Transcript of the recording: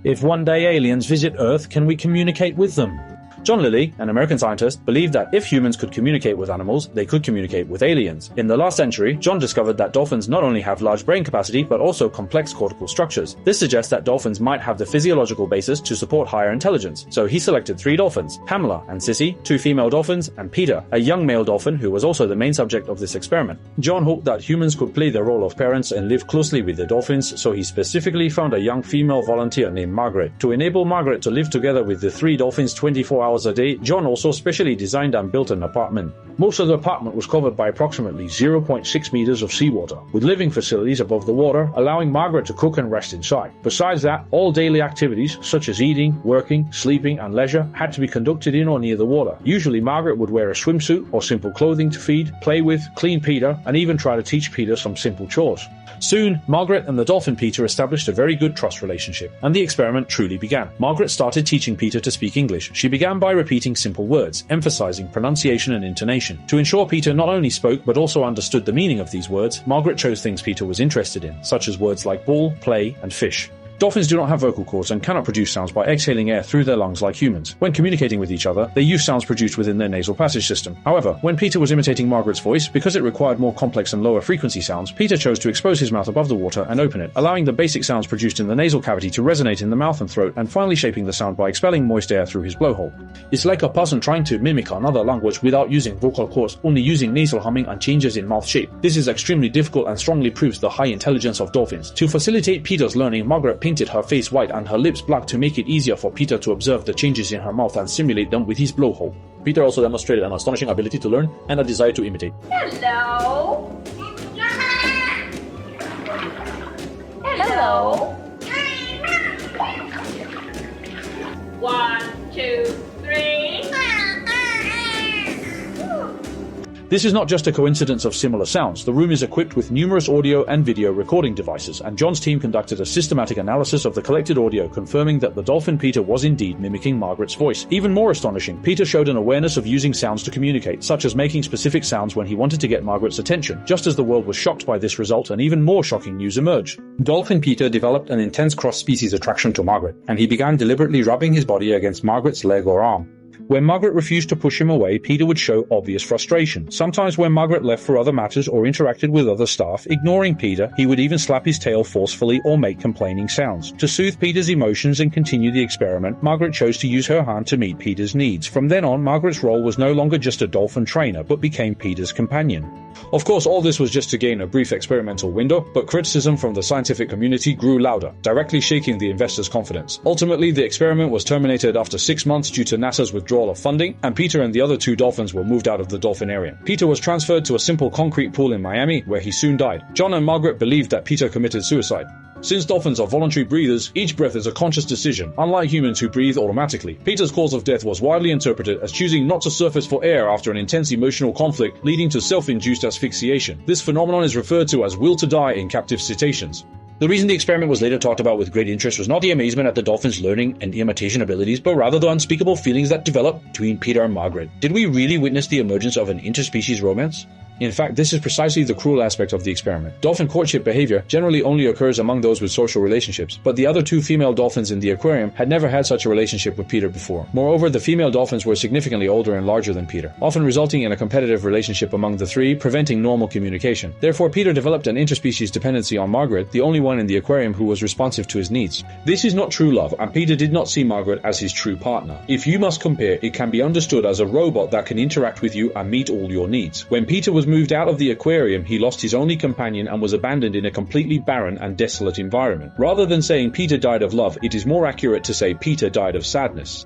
If one day aliens visit Earth, can we communicate with them? John Lilly, an American scientist, believed that if humans could communicate with animals, they could communicate with aliens. In the last century, John discovered that dolphins not only have large brain capacity, but also complex cortical structures. This suggests that dolphins might have the physiological basis to support higher intelligence. So he selected 3 dolphins, Pamela and Sissy, 2 female dolphins, and Peter, a young male dolphin who was also the main subject of this experiment. John hoped that humans could play the role of parents and live closely with the dolphins, so he specifically found a young female volunteer named Margaret. To enable Margaret to live together with the 3 dolphins 24 hours a day, John also specially designed and built an apartment. Most of the apartment was covered by approximately 0.6 meters of seawater, with living facilities above the water, allowing Margaret to cook and rest inside. Besides that, all daily activities, such as eating, working, sleeping, and leisure, had to be conducted in or near the water. Usually Margaret would wear a swimsuit or simple clothing to feed, play with, clean Peter, and even try to teach Peter some simple chores. Soon, Margaret and the dolphin Peter established a very good trust relationship, and the experiment truly began. Margaret started teaching Peter to speak English. She began by repeating simple words, emphasizing pronunciation and intonation. To ensure Peter not only spoke but also understood the meaning of these words, Margaret chose things Peter was interested in, such as words like ball, play, and fish. Dolphins do not have vocal cords and cannot produce sounds by exhaling air through their lungs like humans. When communicating with each other, they use sounds produced within their nasal passage system. However, when Peter was imitating Margaret's voice, because it required more complex and lower frequency sounds, Peter chose to expose his mouth above the water and open it, allowing the basic sounds produced in the nasal cavity to resonate in the mouth and throat, and finally shaping the sound by expelling moist air through his blowhole. It's like a person trying to mimic another language without using vocal cords, only using nasal humming and changes in mouth shape. This is extremely difficult and strongly proves the high intelligence of dolphins. To facilitate Peter's learning, Margaret painted her face white and her lips black to make it easier for Peter to observe the changes in her mouth and simulate them with his blowhole. Peter also demonstrated an astonishing ability to learn and a desire to imitate. Hello. Hello. 1, 2, 3. This is not just a coincidence of similar sounds. The room is equipped with numerous audio and video recording devices, and John's team conducted a systematic analysis of the collected audio, confirming that the dolphin Peter was indeed mimicking Margaret's voice. Even more astonishing, Peter showed an awareness of using sounds to communicate, such as making specific sounds when he wanted to get Margaret's attention. Just as the world was shocked by this result, an even more shocking news emerged. Dolphin Peter developed an intense cross-species attraction to Margaret, and he began deliberately rubbing his body against Margaret's leg or arm. When Margaret refused to push him away, Peter would show obvious frustration. Sometimes when Margaret left for other matters or interacted with other staff, ignoring Peter, he would even slap his tail forcefully or make complaining sounds. To soothe Peter's emotions and continue the experiment, Margaret chose to use her hand to meet Peter's needs. From then on, Margaret's role was no longer just a dolphin trainer, but became Peter's companion. Of course, all this was just to gain a brief experimental window, but criticism from the scientific community grew louder, directly shaking the investors' confidence. Ultimately, the experiment was terminated after 6 months due to NASA's withdrawal of funding, and Peter and the other 2 dolphins were moved out of the dolphinarium. Peter was transferred to a simple concrete pool in Miami, where he soon died. John and Margaret believed that Peter committed suicide. Since dolphins are voluntary breathers, each breath is a conscious decision, unlike humans who breathe automatically. Peter's cause of death was widely interpreted as choosing not to surface for air after an intense emotional conflict, leading to self-induced asphyxiation. This phenomenon is referred to as will to die in captive cetaceans. The reason the experiment was later talked about with great interest was not the amazement at the dolphins' learning and imitation abilities, but rather the unspeakable feelings that developed between Peter and Margaret. Did we really witness the emergence of an interspecies romance? In fact, this is precisely the cruel aspect of the experiment. Dolphin courtship behavior generally only occurs among those with social relationships, but the other 2 female dolphins in the aquarium had never had such a relationship with Peter before. Moreover, the female dolphins were significantly older and larger than Peter, often resulting in a competitive relationship among the 3, preventing normal communication. Therefore, Peter developed an interspecies dependency on Margaret, the only one in the aquarium who was responsive to his needs. This is not true love, and Peter did not see Margaret as his true partner. If you must compare, it can be understood as a robot that can interact with you and meet all your needs. When Peter was moved out of the aquarium, he lost his only companion and was abandoned in a completely barren and desolate environment. Rather than saying Peter died of love, it is more accurate to say Peter died of sadness.